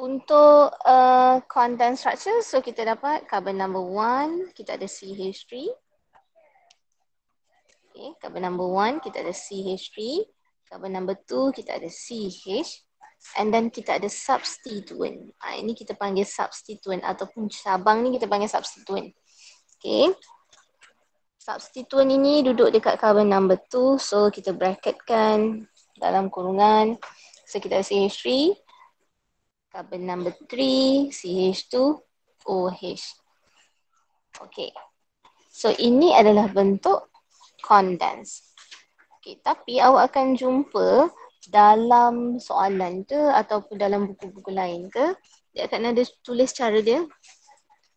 Untuk content structure, so kita dapat carbon number 1, kita ada CH3. Okay, carbon number 1, kita ada CH3. Carbon number 2, kita ada CH. And then kita ada substituent. Ini kita panggil substituent ataupun cabang ni kita panggil substituent. Okay. Substituent ini duduk dekat carbon number 2. So kita bracketkan dalam kurungan. So kita ada CH3. Carbon number 3, CH2, OH. Okay. So ini adalah bentuk condense. Okay, tapi awak akan jumpa dalam soalan ke ataupun dalam buku-buku lain ke, dia akan ada tulis cara dia.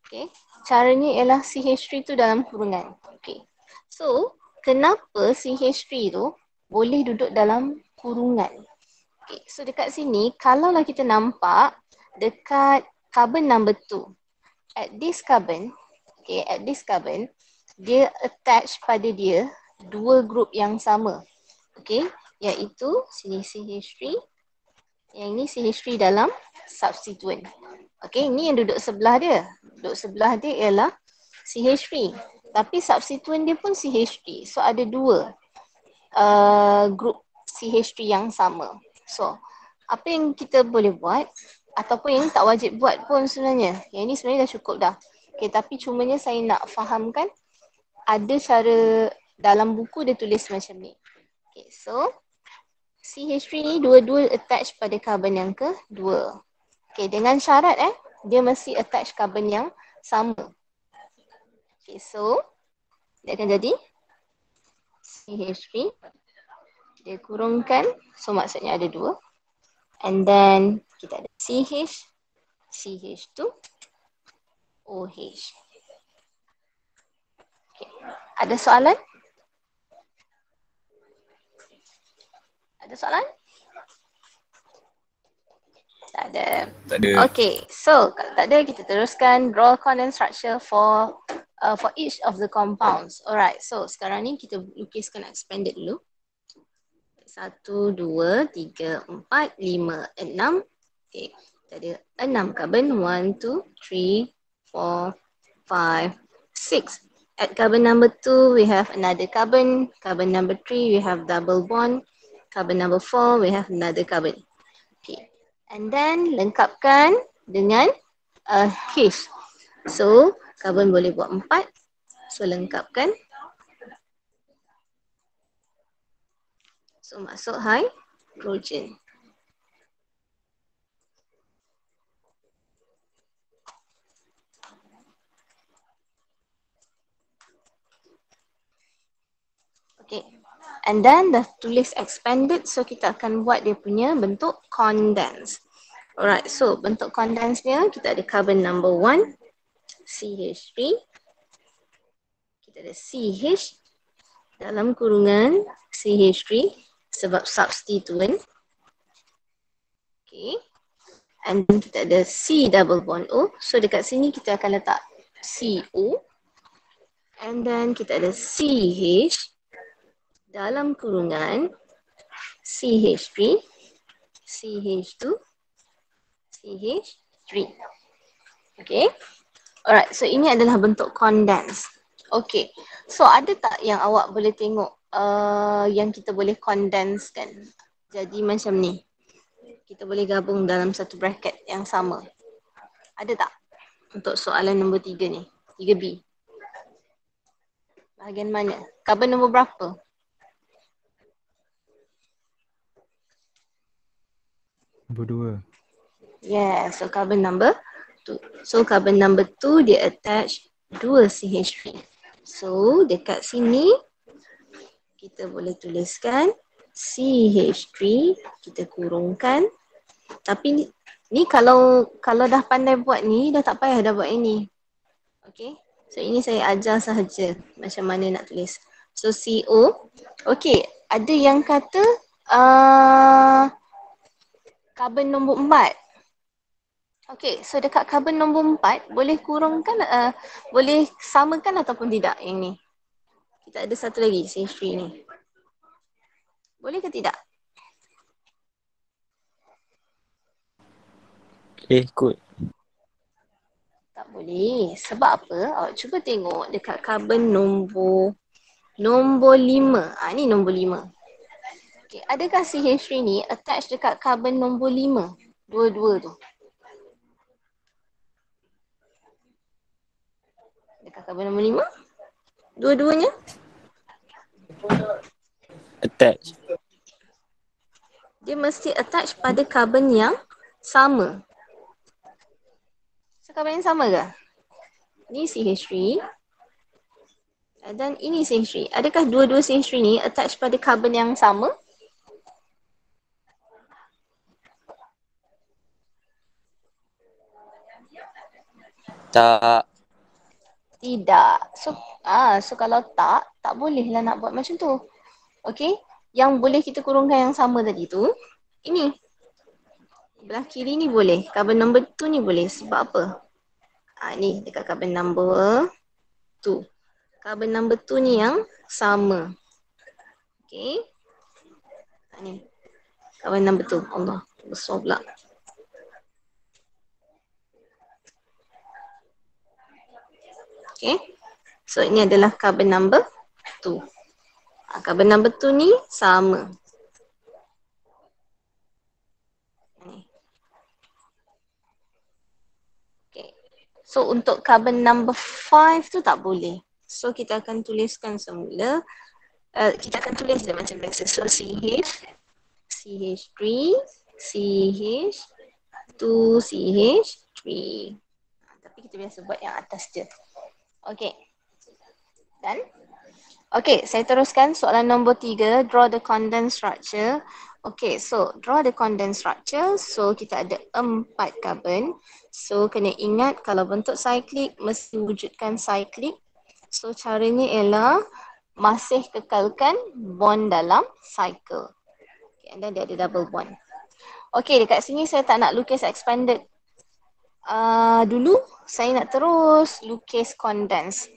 Okay. Caranya ialah CH3 tu dalam kurungan. Okay. So, kenapa CH3 tu boleh duduk dalam kurungan? Okay. So, dekat sini, kalaulah kita nampak dekat carbon number 2, at this carbon, dia attach pada dia dua grup yang sama. Okey, iaitu sini CH3, yang ini CH3 dalam substituent. Okey, ini yang duduk sebelah dia. Duduk sebelah dia ialah CH3. Tapi substituent dia pun CH3. So ada dua grup CH3 yang sama. So, apa yang kita boleh buat ataupun yang tak wajib buat pun sebenarnya. Yang ini sebenarnya dah cukup dah. Okey, tapi cumanya saya nak fahamkan ada cara dalam buku dia tulis macam ni. Okay, so CH3 ni dua-dua attach pada carbon yang kedua. Okay, dengan syarat dia mesti attach carbon yang sama. Okay, so dia akan jadi CH3. Dia kurungkan, so maksudnya ada dua. And then kita ada CH, CH2, OH. Okay, ada soalan? Ada soalan? Tak ada. Tak ada. Okay, so kalau tak ada kita teruskan draw condense structure for each of the compounds. Alright, so sekarang ni kita lukiskan expanded dulu. 1, 2, 3, 4, 5, 6. Okay, kita ada 6 carbon. 1, 2, 3, 4, 5, 6. At carbon number 2, we have another carbon. Carbon number 3, we have double bond. Carbon number 4, we have another carbon. Okay. And then lengkapkan dengan H. So, carbon boleh buat 4. So, lengkapkan. So, masuk hydrogen. Okay. And then dah tulis expanded, so kita akan buat dia punya bentuk condense. Alright, so bentuk condense dia kita ada carbon number 1, CH3. Kita ada CH dalam kurungan CH3 sebab substituent. Okay. And then kita ada C double bond O. So dekat sini kita akan letak CO. And then kita ada CH dalam kurungan CH3, CH2, CH3. Okay. Alright, so ini adalah bentuk condense. Okay, so ada tak yang awak boleh tengok yang kita boleh condense kan? Jadi macam ni. Kita boleh gabung dalam satu bracket yang sama. Ada tak? Untuk soalan nombor 3 ni. 3B. Bahagian mana? Carbon nombor berapa? Berdua. Yeah, so carbon number 2. So carbon number 2 dia attach 2 CH3. So dekat sini kita boleh tuliskan CH3, kita kurungkan. Tapi ni kalau dah pandai buat ni, dah tak payah dah buat ini. Okay, so ini saya ajar sahaja macam mana nak tulis. So CO. Okay, ada yang kata carbon nombor 4. Okay, so dekat carbon nombor 4 boleh kurungkan, boleh samakan ataupun tidak yang ni? Kita ada satu lagi, CH3 ni. Boleh ke tidak? Kot. Tak boleh. Sebab apa? Awak cuba tengok dekat carbon nombor 5. Ni nombor 5. Okay. Adakah CH3 ni attach dekat carbon nombor 5? Dua-dua tu. Dekat carbon nombor 5? Dua-duanya? Attach. Dia mesti attach pada carbon yang sama. So, carbon yang sama ke? Ni CH3. Dan ini CH3. Adakah dua-dua CH3 ni attach pada carbon yang sama? Tak. Tidak. So kalau tak bolehlah nak buat macam tu. Okey? Yang boleh kita kurungkan yang sama tadi tu, ini. Belah kiri ni boleh. Carbon number 2 ni boleh. Sebab apa? Ni dekat carbon number 2. Carbon number 2 ni yang sama. Okey? Ni. Carbon number 2. Allah, besar pula. Okay. So ini adalah carbon number 2. Carbon number 2 ni sama. Okay. So untuk carbon number 5 tu tak boleh. So kita akan tuliskan semula. Kita akan tulis dia macam biasa. So CH, CH3, CH, 2 CH3. Tapi kita biasa buat yang atas je. Okay. Dan okay, saya teruskan soalan nombor 3. Draw the condensed structure. Okay, so draw the condensed structure. So kita ada 4 carbon. So kena ingat kalau bentuk cyclic mesti wujudkan cyclic. So caranya ialah masih kekalkan bond dalam cycle. Okay, and then dia ada double bond. Okay, dekat sini saya tak nak lukis expanded. Dulu saya nak terus lukis condensed.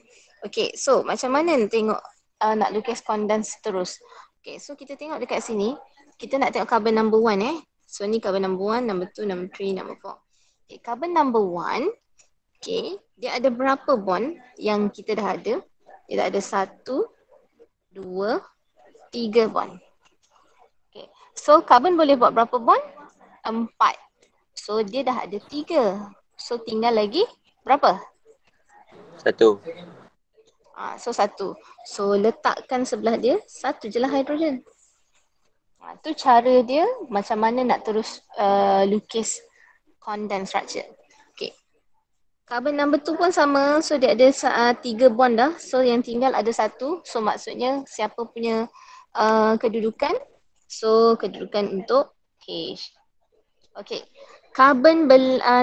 Okay, so macam mana tengok nak lukis condensed terus. Okay, so kita tengok dekat sini. Kita nak tengok carbon number 1 So ni carbon number 1, number 2, number 3, number 4. Okay, carbon number 1. Okay, dia ada berapa bond yang kita dah ada? Dia dah ada 1, 2, 3 bond. Okay, so carbon boleh buat berapa bond? 4. So dia dah ada 3. So tinggal lagi berapa? 1. So 1. So letakkan sebelah dia, 1 je lah hidrogen. Tu cara dia macam mana nak terus lukis condensed structure. Okay. Carbon number 2 pun sama. So dia ada 3 bond dah. So yang tinggal ada 1. So maksudnya siapa punya kedudukan? So kedudukan untuk H. Okay. Carbon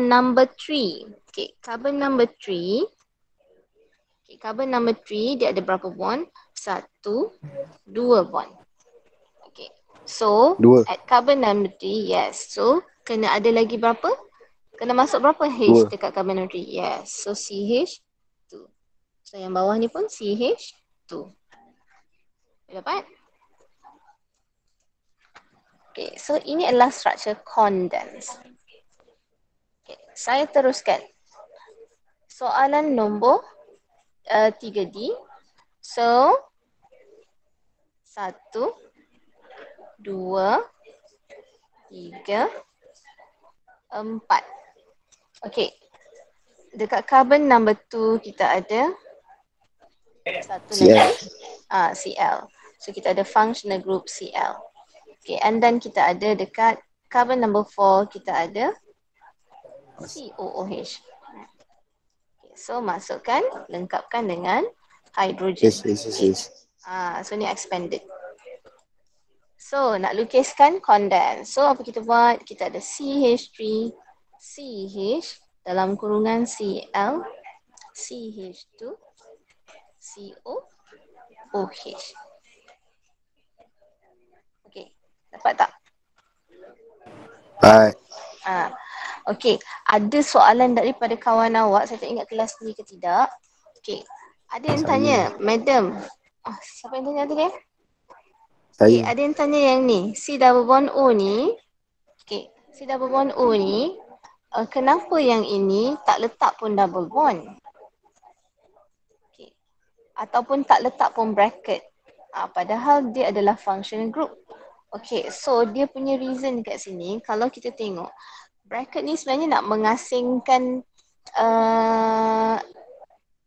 number 3. Okay. Carbon number 3. Okay, carbon number 3 dia ada berapa bond? 1, 2 bond. Okay. So, 2. at carbon number 3, yes. So, kena ada lagi berapa? Kena masuk berapa H 2. dekat carbon number 3? Yes. So, CH2. So, yang bawah ni pun CH2. Dapat? Okay, so ini adalah structure condensed. Okay, saya teruskan. Soalan nombor 3D. So 1, 2, 3, 4. Okay. Dekat carbon number 2 kita ada satu Cl. lagi. Cl. So kita ada functional group Cl. Okay, and then kita ada dekat carbon number 4 kita ada COOH. So masukkan, lengkapkan dengan hidrogen. Yes. So ni expanded. So nak lukiskan condensed. So apa kita buat? Kita ada CH3, CH dalam kurungan Cl, CH2, COOH. Okay, dapat tak? Baik. Okay, ada soalan daripada kawan awak. Saya tak ingat kelas ni ke tidak. Okay, ada yang tanya, Madam. Siapa yang tanya tadi? Okay, Saya. ada yang tanya yang ni. C double bond O ni. Okay, C double bond O ni. kenapa yang ini tak letak pun double bond? Okay. Ataupun tak letak pun bracket. Padahal dia adalah functional group. Okay, so dia punya reason kat sini, kalau kita tengok, bracket ni sebenarnya nak mengasingkan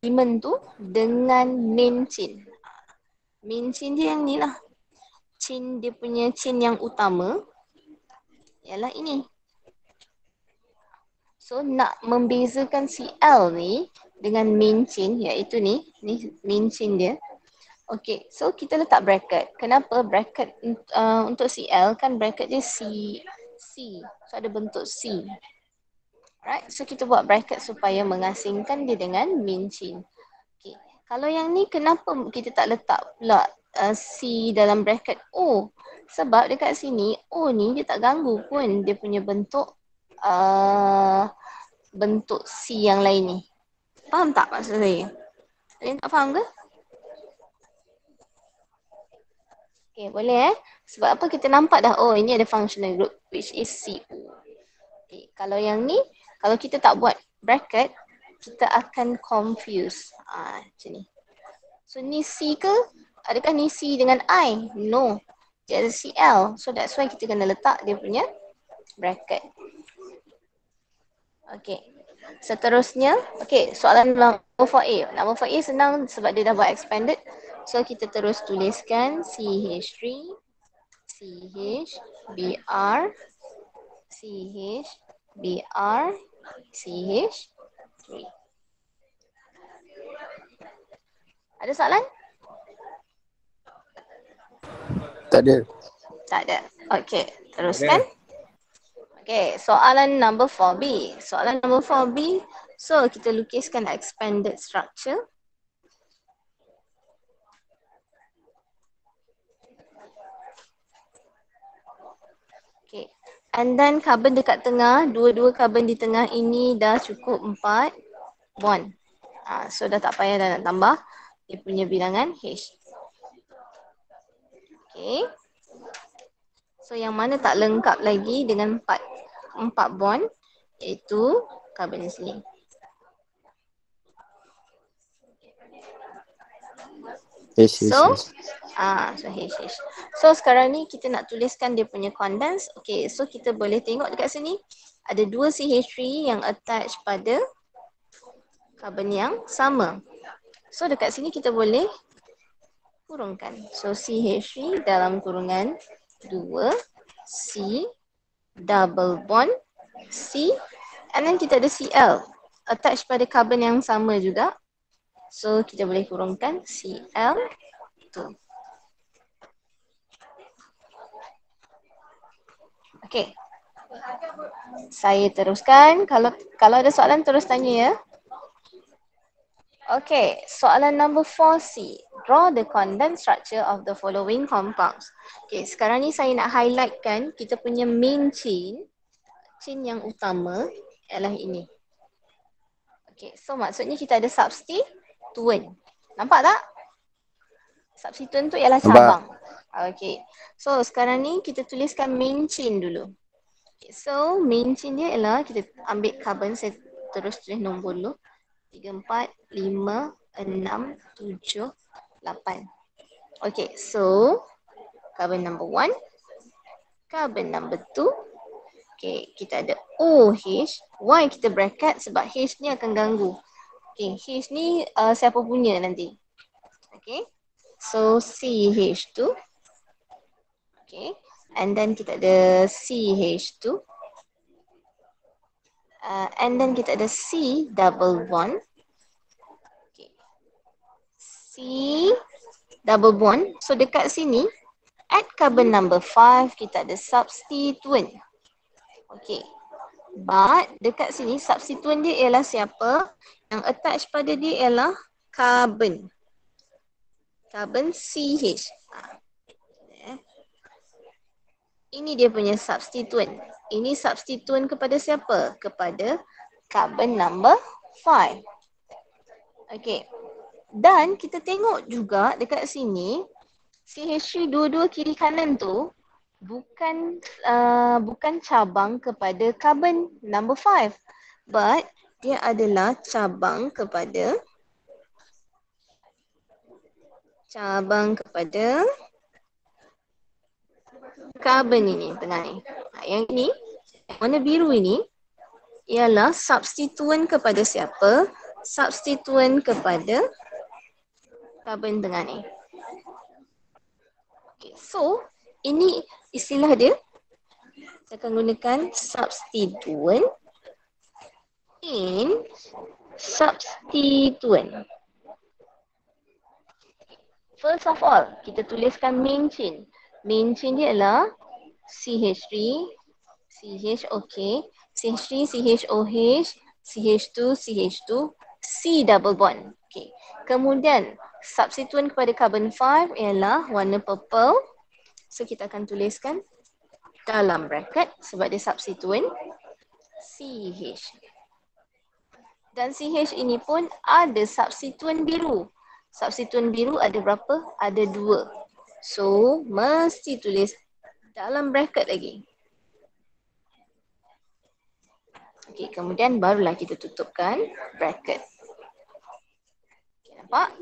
element tu dengan main chain. Main chain dia yang ni lah. Chain dia punya chain yang utama ialah ini. So nak membezakan CL ni dengan main chain iaitu ni main chain dia. Okay, so kita letak bracket. Kenapa bracket untuk CL kan bracket dia C. So ada bentuk C. Alright, so kita buat bracket supaya mengasingkan dia dengan main chain. Okay, kalau yang ni kenapa kita tak letak pula C dalam bracket O? Sebab dekat sini O ni dia tak ganggu pun dia punya bentuk bentuk C yang lain ni. Faham tak maksud saya? Kalian tak faham ke? Okay, boleh Sebab apa kita nampak dah, oh ini ada functional group which is CO. Okay, kalau yang ni, kalau kita tak buat bracket, kita akan confuse. Macam ni. So ni C ke? Adakah ni C dengan I? No. Dia ada CL. So that's why kita kena letak dia punya bracket. Okay. Seterusnya, okay, soalan nombor 4A. Nombor 4A senang sebab dia dah buat expanded. So kita terus tuliskan CH3, CH, BR, CH, BR, CH3. Ada soalan? Tak ada. Tak ada. Okay, teruskan. Okay, soalan number 4B. Soalan number 4B, so kita lukiskan expanded structure. Okay, and then carbon dekat tengah, dua-dua carbon di tengah ini dah cukup 4 bond. So dah tak payah dah nak tambah dia punya bilangan H. Okay. So yang mana tak lengkap lagi dengan 4 bond iaitu carbon di sini. So H. So sekarang ni kita nak tuliskan dia punya condense. Okay, so kita boleh tengok dekat sini ada 2 CH3 yang attach pada carbon yang sama. So dekat sini kita boleh kurungkan. So CH3 dalam kurungan 2C double bond C, and then kita ada Cl attach pada carbon yang sama juga. So kita boleh kurungkan Cl2. Okay. Saya teruskan. Kalau ada soalan terus tanya ya. Okay, soalan number 4C. Draw the condensed structure of the following compounds. Okay, sekarang ni saya nak highlightkan kita punya main chain. Chain yang utama ialah ini. Okay, so maksudnya kita ada substituent. Nampak tak? Substituent tu ialah cabang. Okay, so sekarang ni kita tuliskan main chain dulu. Okay, so main chain dia ialah kita ambil carbon, saya terus tulis nombor dulu. 3, 4, 5, 6, 7, 8. Okay, so carbon number 1, carbon number 2. Okay, kita ada OH. Why kita bracket? Sebab H ni akan ganggu. Okay, H ni siapa punya nanti? Okay, so CH2. Okay, and then kita ada CH2. And then kita ada C double bond. Okay. C double bond. So dekat sini, at carbon number 5, kita ada substituent. Okay. But dekat sini, substituent dia ialah siapa? Yang attach pada dia ialah carbon. Carbon CH. Ini dia punya substituent. Ini substituent kepada siapa? Kepada carbon number 5. Okay. Dan kita tengok juga dekat sini, CH3 dua-dua kiri kanan tu bukan cabang kepada carbon number 5, but dia adalah cabang kepada carbon ini tengah ni. Yang ini, warna biru ini ialah substituen kepada siapa? Substituen kepada carbon tengah ni. Okay, so ini istilah dia. Saya akan gunakan substituen in substituen. First of all, kita tuliskan main chain. Main chain dia ialah CH3, CH, okay. CH3, CHOH, CH2, CH2, C double bond. Okay. Kemudian, substituen kepada carbon 5 ialah warna purple. So, kita akan tuliskan dalam bracket sebab dia substituen CH. Dan CH ini pun ada substituen biru. Substituen biru ada berapa? Ada 2. So, mesti tulis dalam bracket lagi. Okay, kemudian barulah kita tutupkan bracket. Okay, nampak?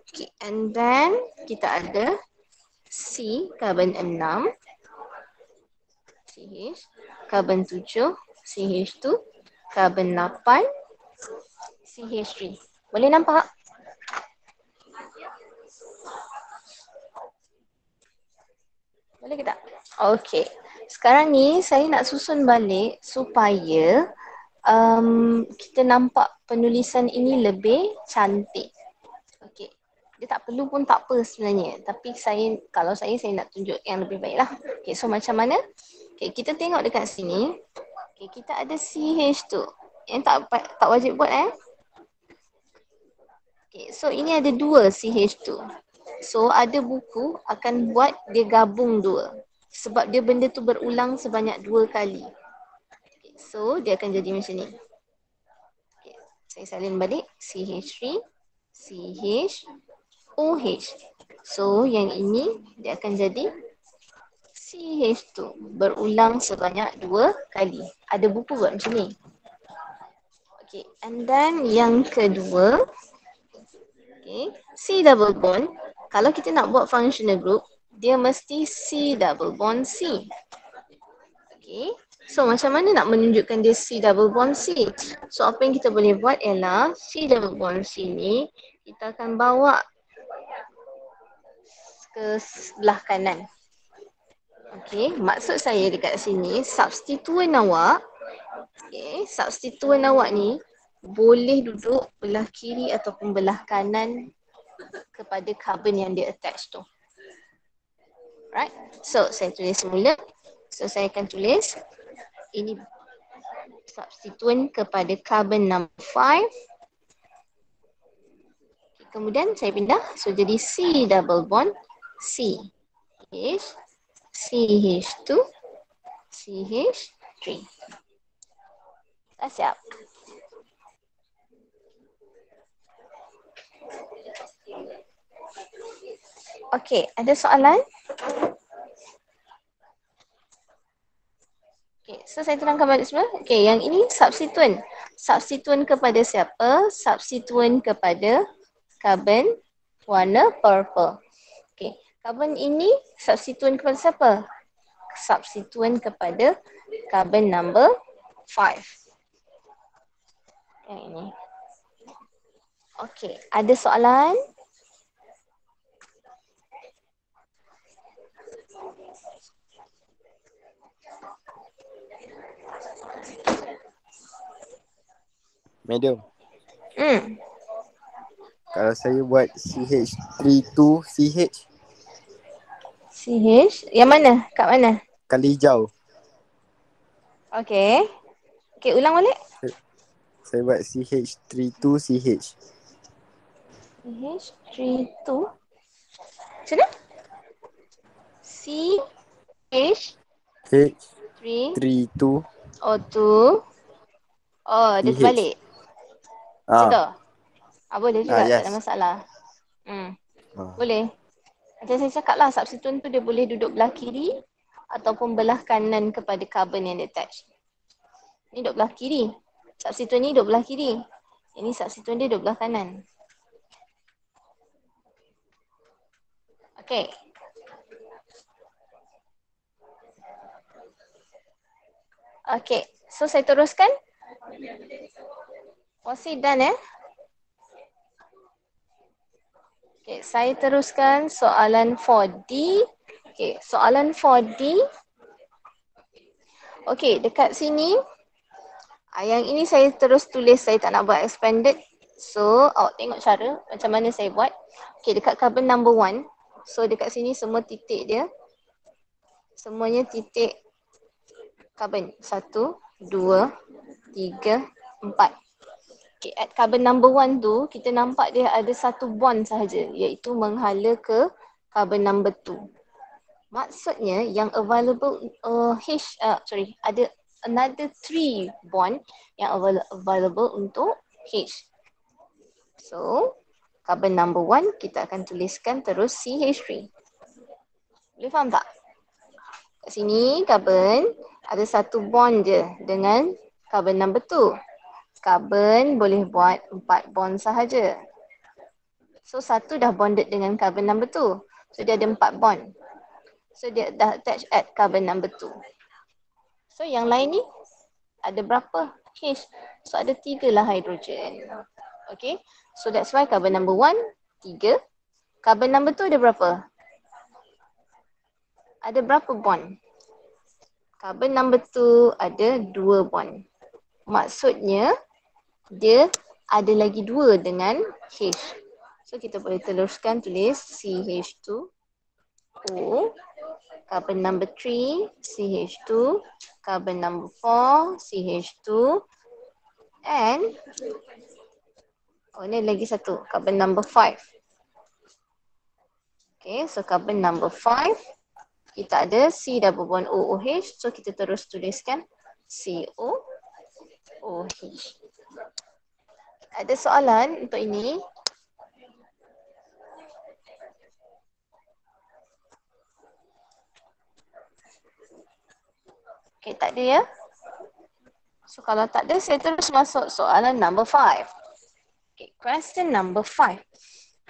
Okay, and then kita ada C, carbon 6. CH, carbon 7, CH2, carbon 8, CH3. Boleh nampak? Boleh ke tak? Okey. Sekarang ni saya nak susun balik supaya kita nampak penulisan ini lebih cantik. Okey. Dia tak perlu pun tak apa sebenarnya. Tapi kalau saya nak tunjuk yang lebih baik lah. Okey, so macam mana? Okey, kita tengok dekat sini. Okey, kita ada CH tu. Yang tak wajib buat Okay, so ini ada 2 CH2. So ada buku akan buat dia gabung 2. Sebab dia benda tu berulang sebanyak 2 kali. Okay, so dia akan jadi macam ni. Okay, saya salin balik CH3, CH, OH. So yang ini dia akan jadi CH2 berulang sebanyak 2 kali. Ada buku buat macam ni. Okay, and then yang kedua, okay, C double bond. Kalau kita nak buat functional group, dia mesti C double bond C. Okay, so macam mana nak menunjukkan dia C double bond C? So apa yang kita boleh buat ialah C double bond C ni kita akan bawa ke sebelah kanan. Okay, maksud saya dekat sini substituen awak, okay, substituen awak ni boleh duduk belah kiri ataupun belah kanan kepada carbon yang dia attach tu. Right? So, saya tulis semula. So, saya akan tulis ini substituen kepada carbon number 5. Kemudian saya pindah. So, jadi C double bond C. H, CH2, CH3. Dah siap? Okey, ada soalan? Okey, so saya terangkan balik semula. Okey, yang ini substituen. Substituen kepada siapa? Substituen kepada carbon warna purple. Okey, carbon ini substituen kepada siapa? Substituen kepada carbon number 5. Yang ini. Okey, ada soalan? Madam, Hmm. kalau saya buat CH32CH CH, yang mana? Kat mana? kali hijau, Okey. Okey, ulang balik. saya buat CH32CH. CH32. Macam mana? CH3 H32 O2. Oh, dia CH. terbalik. Macam tu? Ah, Boleh juga, yes. tak ada masalah. Ah. Boleh. Macam saya cakap lah, substituent tu dia boleh duduk belah kiri ataupun belah kanan kepada carbon yang attach. Ni duduk belah kiri. Substituent ni duduk belah kiri. Ini substituent dia duduk belah kanan. Okay. Okay. So saya teruskan. Was it done Okay, saya teruskan soalan 4D. Okay, soalan 4D. Okay, dekat sini. Yang ini saya terus tulis, saya tak nak buat expanded. So, awak tengok cara macam mana saya buat. Okay, dekat carbon number 1. So, dekat sini semua titik dia. Semuanya titik carbon. 1, 2, 3, 4. Okay, at carbon number 1 tu, kita nampak dia ada satu bond sahaja, iaitu menghala ke carbon number 2. Maksudnya yang available ada another 3 bond yang available untuk H. So, carbon number 1 kita akan tuliskan terus CH3. Boleh faham tak? Kat sini carbon ada satu bond je dengan carbon number 2. Carbon boleh buat 4 bond sahaja. So, satu dah bonded dengan carbon number 2. So, dia ada 4 bond. So, dia dah attach at carbon number 2. So, yang lain ni ada berapa H? So, ada 3 lah hidrogen. Okay. So, that's why carbon number 1, 3. Carbon number 2 ada berapa? Ada berapa bond? Carbon number 2 ada 2 bond. Maksudnya, dia ada lagi 2 dengan H. So, kita boleh teruskan tulis CH2O. Carbon number 3, CH2. Carbon number 4, CH2. And, ni lagi satu, carbon number 5. Okay, so carbon number 5. Kita ada C double bond OOH. So, kita terus tuliskan COOH. Ada soalan untuk ini? Okay, tak ada ya? So, kalau tak ada, saya terus masuk soalan number 5. Okay, question number 5.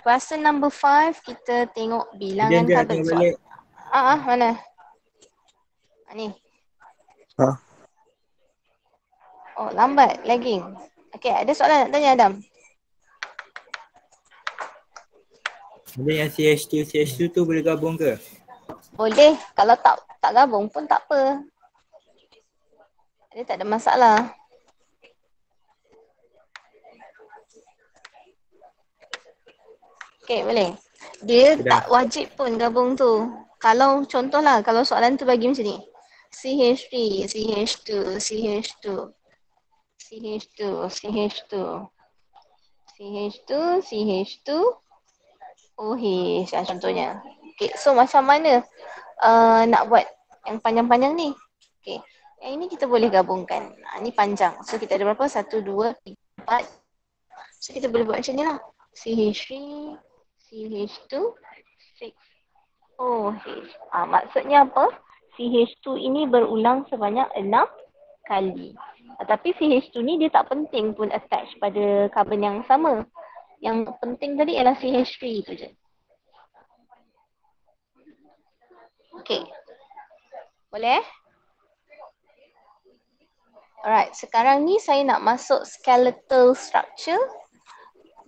Question number 5, kita tengok bilangan carbon. Mana? Ni. Oh, lambat, lagging. Okay, ada soalan nak tanya Adam? Ada yang CH2 tu boleh gabung ke? Boleh, kalau tak gabung pun tak apa. Dia tak ada masalah. Okay, boleh. Dia tak wajib pun gabung tu. Kalau contohlah, kalau soalan tu bagi macam ni. CH3, CH2, CH2, CH2, CH2, CH2, CH2, OH contohnya. Okay, so macam mana nak buat yang panjang-panjang ni? Okay, yang ini kita boleh gabungkan. Ni panjang. So kita ada berapa? 1, 2, 3, 4. So kita boleh buat macam ni lah. CH3, CH2, 6, OH. Maksudnya apa? CH2 ini berulang sebanyak 6 kali. Tapi CH2 ni dia tak penting pun attach pada carbon yang sama. Yang penting tadi ialah CH3 tu je. Okay. Boleh? Alright, sekarang ni saya nak masuk skeletal structure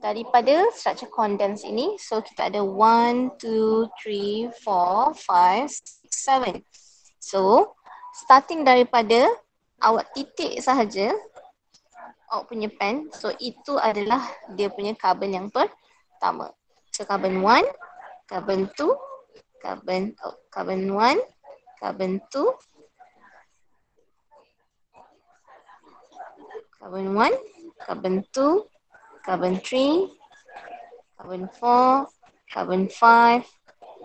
daripada structure condense ini. So kita ada 1, 2, 3, 4, 5, 6, 7. So starting daripada awak titik sahaja awak punya pen. So itu adalah dia punya carbon yang pertama. So carbon 1, carbon 2, carbon 1, carbon 2, carbon 1, carbon 2, carbon 3, carbon 4, carbon 5,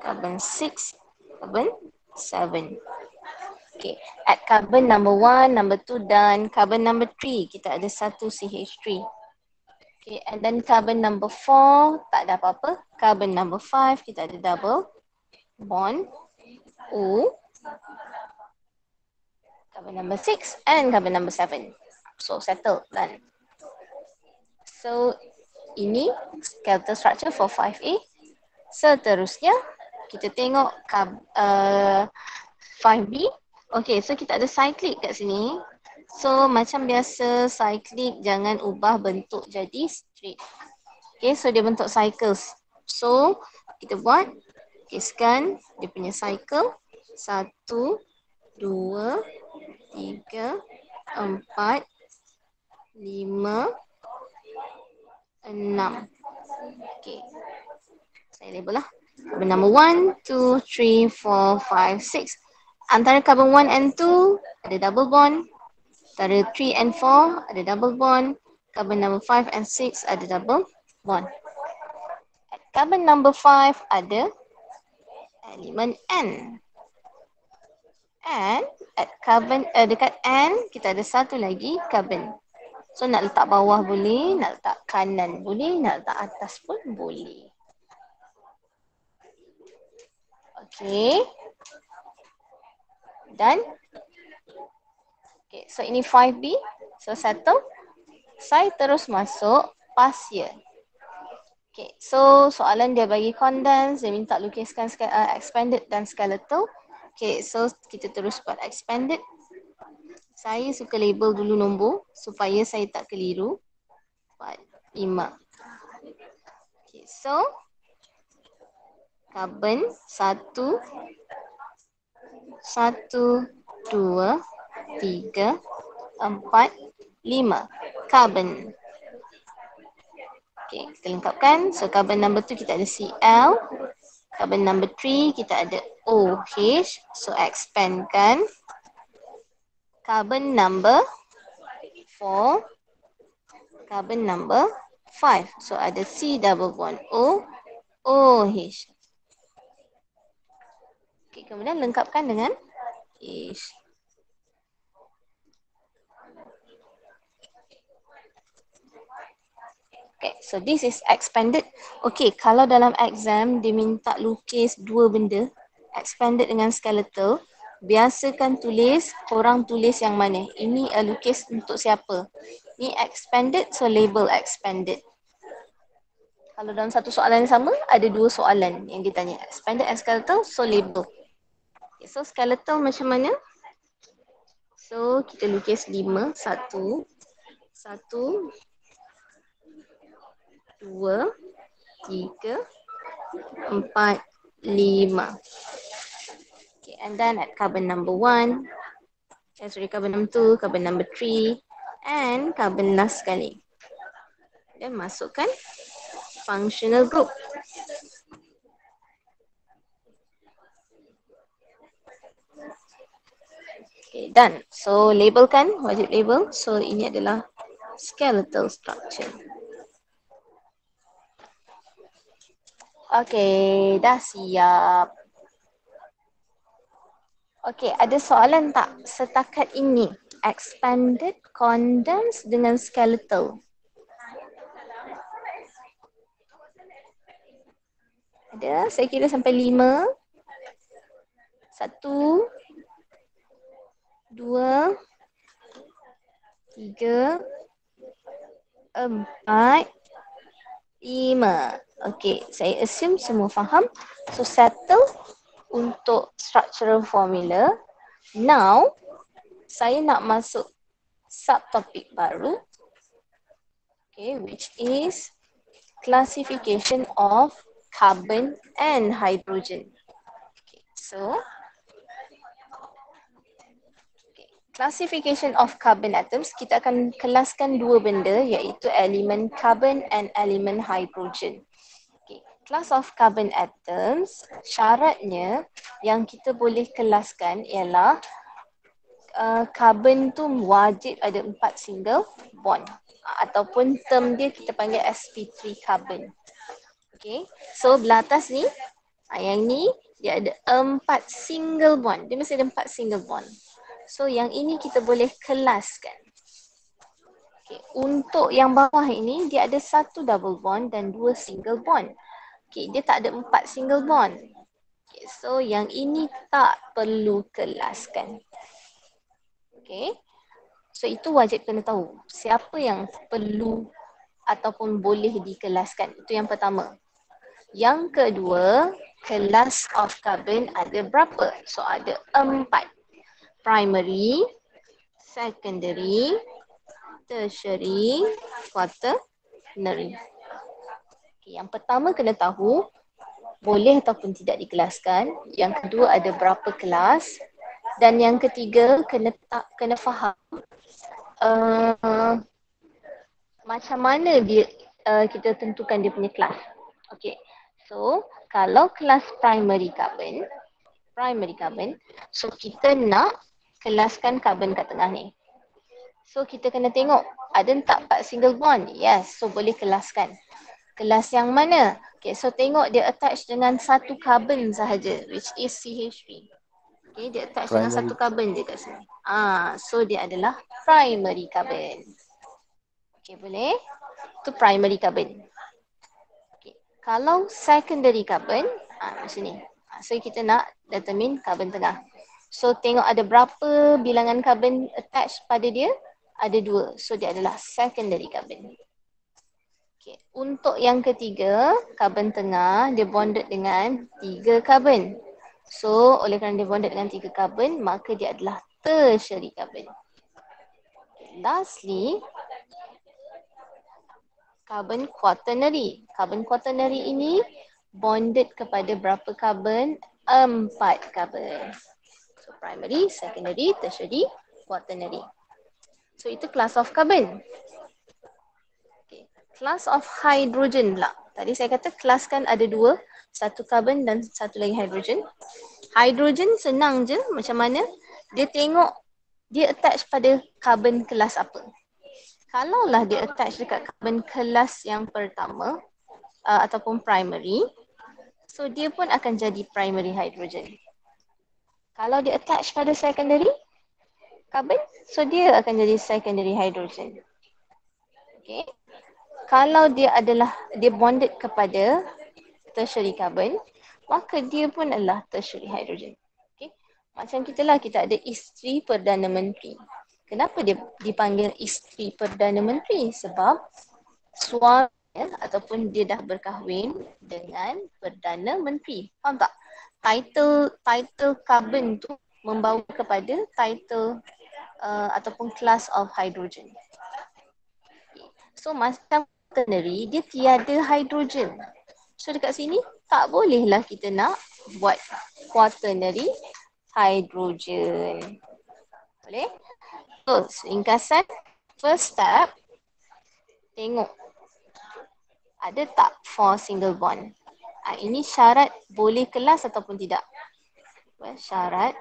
carbon 6, carbon 7. Okay, at carbon number 1, number 2 dan carbon number 3 kita ada satu CH3. Okay, and then carbon number 4 tak ada apa-apa. Carbon number 5 kita ada double bond O, carbon number 6 and carbon number 7. So settled, done. So ini skeletal structure for 5A. Seterusnya kita tengok 5B. Okay, so kita ada cyclic kat sini. So macam biasa cyclic jangan ubah bentuk jadi straight. Okay, so dia bentuk cycles. So kita buat, kiskan dia punya cycle. 1, 2, 3, 4, 5, 6. Okay. Saya label lah. Carbon number 1, 2, 3, 4, 5, 6. Antara carbon 1 and 2 ada double bond. Antara 3 and 4 ada double bond. Carbon number 5 and 6 ada double bond. At carbon number 5 ada elemen N. And at carbon dekat N kita ada satu lagi carbon. So nak letak bawah boleh, nak letak kanan boleh, nak letak atas pun boleh. Okay. Done. Okay, so ini 5B. So settle. Saya terus masuk past year. Okay, so soalan dia bagi condense, dia minta lukiskan expanded dan skeletal. Okay, so kita terus buat expanded. Saya suka label dulu nombor supaya saya tak keliru. 4, 5. Okay, so carbon 1, 2, 3, 4, 5. Carbon. Okay, kita lengkapkan. So carbon number 2 kita ada Cl. Carbon number 3 kita ada OH. So expandkan. Carbon number 4. Carbon number 5. So ada C double bond O, OH. Okay, kemudian lengkapkan dengan H. Okay, so this is expanded. Okay, kalau dalam exam dia minta lukis dua benda, expanded dengan skeletal, biasakan tulis, korang tulis yang mana. Ini lukis untuk siapa? Ni expanded, so label expanded. Kalau dalam satu soalan yang sama, ada dua soalan yang ditanya. Expanded and skeletal, so label. Okay, so skeletal macam mana? So kita lukis 5, 1, 1, 2, 3, 4, 5. Okay, and then at carbon number 1, carbon number 2, carbon number 3, and carbon last sekali. Dan masukkan functional group. Okay, done. So labelkan, wajib label. So ini adalah skeletal structure. Okay, dah siap. Okay, ada soalan tak setakat ini? Expanded, condensed dengan skeletal. Ada, saya kira sampai 5. 1, 2, 3, 4, 5. Okay, saya assume semua faham. So settle untuk structural formula. Now, saya nak masuk subtopik baru. Okay, which is classification of carbon and hydrogen. Okay, so classification of carbon atoms, kita akan kelaskan dua benda iaitu elemen carbon and elemen hydrogen. Okay. Class of carbon atoms, syaratnya yang kita boleh kelaskan ialah carbon tu wajib ada 4 single bond ataupun term dia kita panggil sp3 carbon. Okay. So belah atas ni, yang ni dia ada 4 single bond. Dia mesti ada 4 single bond. So yang ini kita boleh kelaskan. Okay. Untuk yang bawah ini dia ada 1 double bond dan 2 single bond. Okay. Dia tak ada 4 single bond. Okay. So yang ini tak perlu kelaskan. Okay. So itu wajib kena tahu. Siapa yang perlu ataupun boleh dikelaskan. Itu yang pertama. Yang kedua, kelas of carbon ada berapa? So ada 4. Primary, secondary, tertiary, quaternary. Okay, yang pertama kena tahu boleh ataupun tidak dikelaskan. Yang kedua ada berapa kelas. Dan yang ketiga kena faham macam mana kita tentukan dia punya kelas. Okay. So kalau kelas primary carbon, so kita nak kelaskan carbon kat tengah ni. So kita kena tengok ada tak 4 single bond? Yes, so boleh kelaskan. Kelas yang mana? Okay, so tengok dia attach dengan satu carbon sahaja, which is CH3. Okay, dia attach dengan satu carbon je kat sini. So dia adalah primary carbon. Okay, boleh? Itu primary carbon. Okay. Kalau secondary carbon, macam ni. So kita nak determine carbon tengah. So tengok ada berapa bilangan carbon attach pada dia? Ada 2. So dia adalah secondary carbon. Okay. Untuk yang ketiga, carbon tengah dia bonded dengan 3 carbon. So oleh kerana dia bonded dengan 3 carbon, maka dia adalah tertiary carbon. Okay. Lastly, carbon quaternary. Carbon quaternary ini bonded kepada berapa carbon? 4 carbon. So primary, secondary, tertiary, quaternary. So itu class of carbon. Okay. Class of hydrogen pula. Tadi saya kata kelas kan ada 2. Satu carbon dan satu lagi hydrogen. Hydrogen senang je macam mana. Dia tengok dia attach pada carbon kelas apa. Kalaulah dia attach dekat carbon kelas yang pertama ataupun primary, so dia pun akan jadi primary hydrogen. Kalau dia attach pada secondary carbon, so dia akan jadi secondary hydrogen. Okay. Kalau dia bonded kepada tertiary carbon, maka dia pun adalah tertiary hydrogen. Okay. Macam kita ada isteri Perdana Menteri. Kenapa dia dipanggil isteri Perdana Menteri? Sebab suaminya ataupun dia dah berkahwin dengan Perdana Menteri. Faham tak? Title carbon tu membawa kepada title ataupun class of hydrogen. So macam quaternary, dia tiada hydrogen. So dekat sini tak bolehlah kita nak buat quaternary hydrogen. Boleh? So ringkasan, first step, tengok ada tak 4 single bond. Ini syarat boleh kelas ataupun tidak. Syaratnya.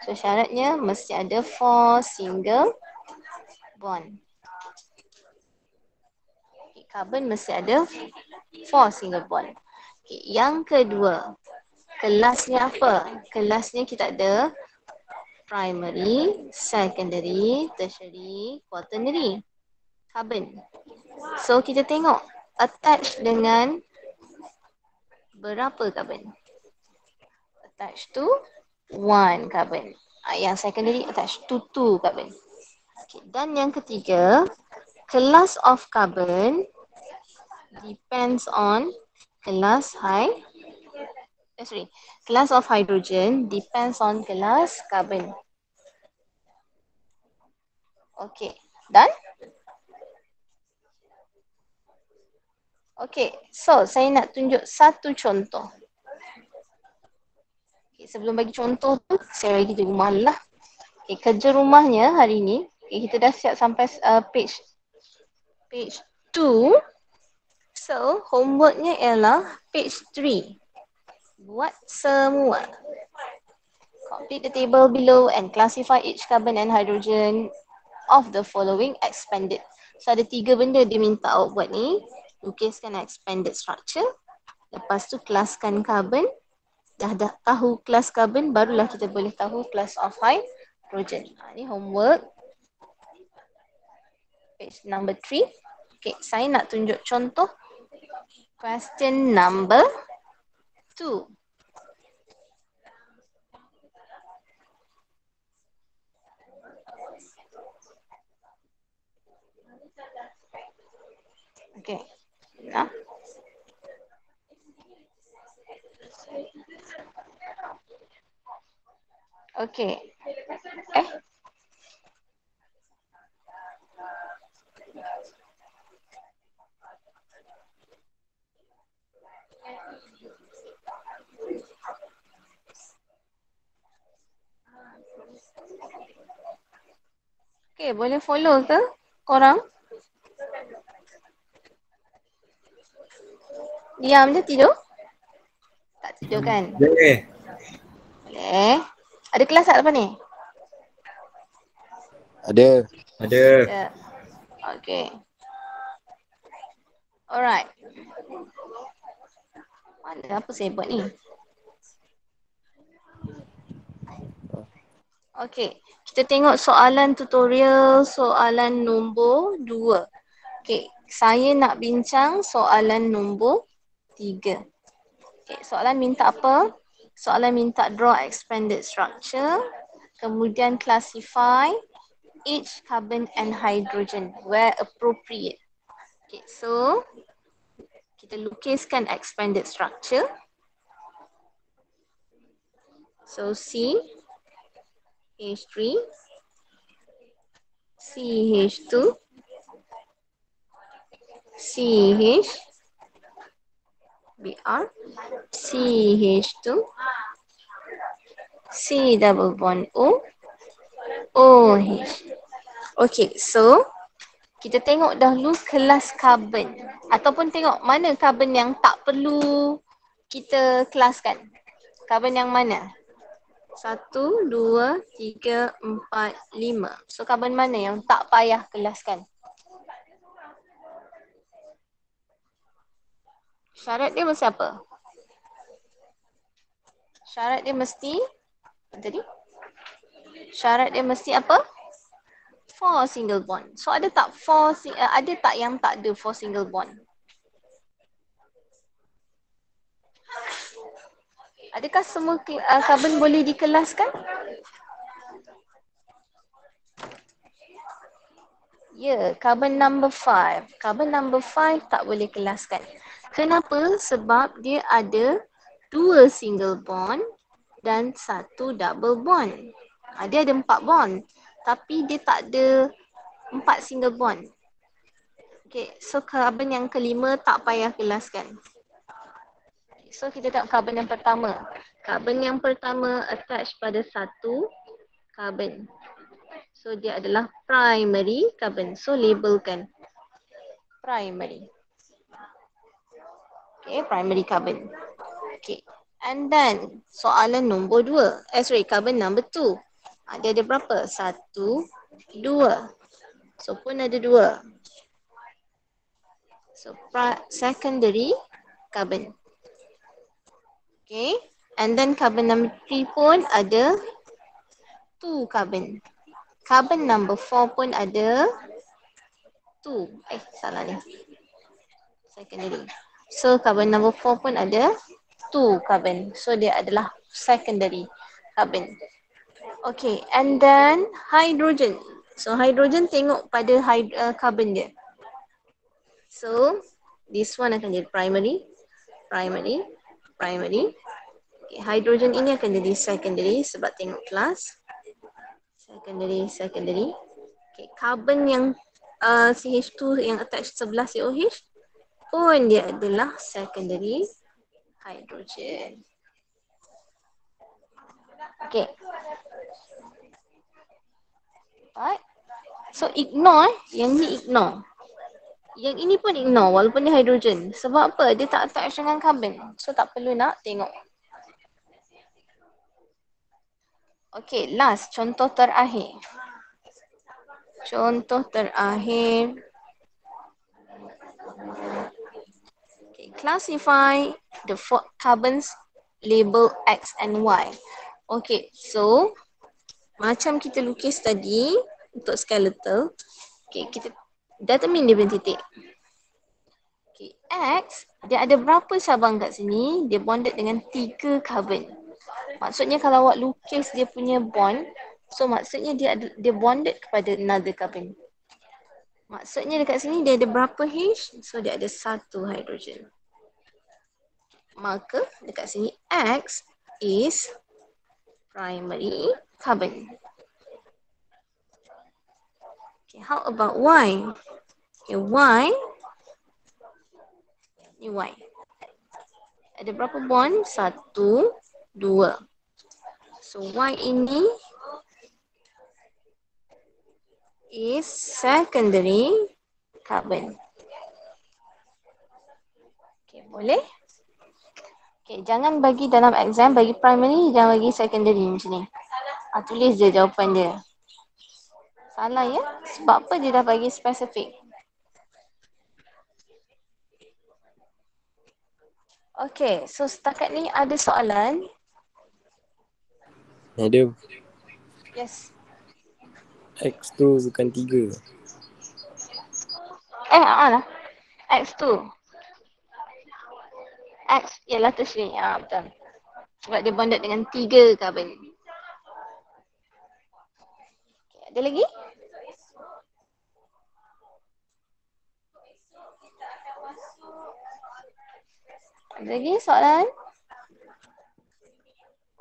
So syaratnya mesti ada 4 single bond. Okay, carbon mesti ada 4 single bond. Okay, yang kedua, kelasnya apa? Kelasnya kita ada primary, secondary, tertiary, quaternary carbon. So kita tengok attach dengan berapa carbon? Attach to 1 carbon. Yang secondary attach to 2 carbon. Okay. Dan yang ketiga, class of carbon depends on class of hydrogen depends on class carbon. Okay, done? Okay, so saya nak tunjuk satu contoh. Okay, sebelum bagi contoh tu, saya bagi di rumah lah. Okay, kerja rumahnya hari ni, okay, kita dah siap sampai page 2. So, homeworknya ialah page 3. Buat semua. Complete the table below and classify each carbon and hydrogen of the following expanded. So, ada 3 benda dia minta awak buat ni. Lukiskan expanded structure. Lepas tu, kelaskan carbon. Dah tahu kelas carbon, barulah kita boleh tahu class of hydrogen. Ni homework. Page number 3. Okay, saya nak tunjuk contoh. Question number 2. Okay. Nah. Okay. Okay, boleh follow ke korang? Diam je tidur? Tak tidur kan? Boleh. Boleh. Ada kelas tak lepas ni? Ada. Ada. Ada. Okay. Alright. Mana apa saya buat ni? Okay. Kita tengok soalan tutorial soalan nombor 2. Okay. Saya nak bincang soalan nombor 3. Okay. Soalan minta apa? Soalan minta draw expanded structure. Kemudian classify each carbon and hydrogen where appropriate. Okay. So, kita lukiskan expanded structure. So C, H3, CH2, CH, Br, CH2, C double bond O, OH. Okay, so kita tengok dahulu kelas karbon ataupun tengok mana karbon yang tak perlu kita kelaskan. Karbon yang mana? 1, 2, 3, 4, 5. So karbon mana yang tak payah kelaskan? Syarat dia mesti apa? Syarat dia mesti tadi? Syarat dia mesti apa? 4 single bond. So ada tak ada tak yang tak ada 4 single bond? Adakah semua karbon boleh dikelaskan? Ya, carbon number 5. Carbon number 5 tak boleh kelaskan. Kenapa? Sebab dia ada 2 single bond dan 1 double bond. Dia ada 4 bond. Tapi dia tak ada 4 single bond. Okay, so carbon yang kelima tak payah kelaskan. So kita tengok carbon yang pertama. Carbon yang pertama attach pada 1 carbon. So dia adalah primary carbon. So labelkan primary. Okay, primary carbon. Okay. And then soalan nombor 2. Carbon number 2. Dia ada berapa? 1, 2. So pun ada 2. So secondary carbon. Okay. And then carbon number 3 pun ada 2 carbon. Carbon number 4 pun ada 2. Salah ni. Secondary. So carbon number 4 pun ada 2 carbon. So dia adalah secondary carbon. Okay, and then hydrogen. So hydrogen tengok pada carbon dia. So this one akan jadi primary, primary, primary. Okay, hydrogen ini akan jadi secondary sebab tengok kelas. Secondary, secondary. Okay, carbon yang CH2 yang attach sebelah COH pun dia adalah secondary hydrogen. Okay. Alright. So ignore, yang ni ignore. Yang ini pun ignore walaupun dia hydrogen. Sebab apa? Dia tak attach dengan carbon. So tak perlu nak tengok. Okay, last. Contoh terakhir. Contoh terakhir. Okay, classify the carbons label X and Y. Okay, so macam kita lukis tadi untuk skeletal. Okay, kita determine dia punya titik. Okay, Okay, X, dia ada berapa cabang kat sini? Dia bonded dengan 3 carbon. Maksudnya kalau awak lukis dia punya bond, so maksudnya dia bonded kepada another carbon. Maksudnya dekat sini dia ada berapa H? So dia ada 1 hidrogen. Maka dekat sini X is primary carbon. Okay, how about Y? Okay, Y. Ni Y. Ada berapa bond? 1, 2. So Y ini is secondary carbon. Okay, boleh? Okay, jangan bagi dalam exam, bagi primary, jangan bagi secondary macam ni. Tulis je jawapan dia. Salah ya? Sebab apa dia dah bagi spesifik? Okay, so setakat ni ada soalan? Madam, Yes. X tu bukan 3. Lah. X2. X ialah tertiary. Betul. Sebab dia bonded dengan 3 carbon. Okay, ada lagi? Ada lagi soalan?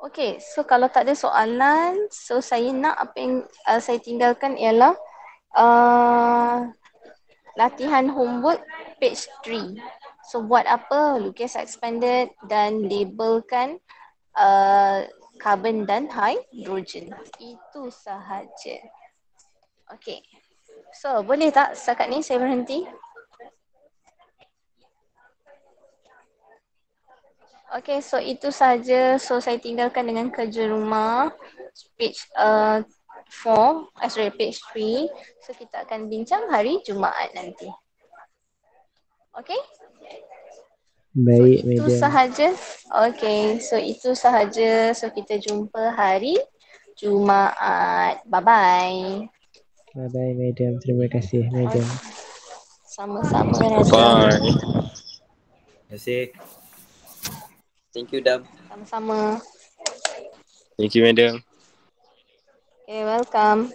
Okay, so kalau tak ada soalan, so saya nak apa yang saya tinggalkan ialah latihan homework page 3. So buat apa? Lukis expanded dan labelkan carbon dan hydrogen. Itu sahaja. Okay. So boleh tak setakat ni saya berhenti? Okay, so itu saja. So saya tinggalkan dengan kerja rumah page 4, page 3. So kita akan bincang hari Jumaat nanti. Okay? Baik, so, itu Madam. sahaja. Okay, so itu sahaja. So kita jumpa hari Jumaat. Bye-bye. Bye-bye, Madam. Terima kasih, Madam. Sama-sama, Nazam. Bye. Terima kasih. Thank you, Dam. Sama-sama. Thank you, Madam. Okay, welcome.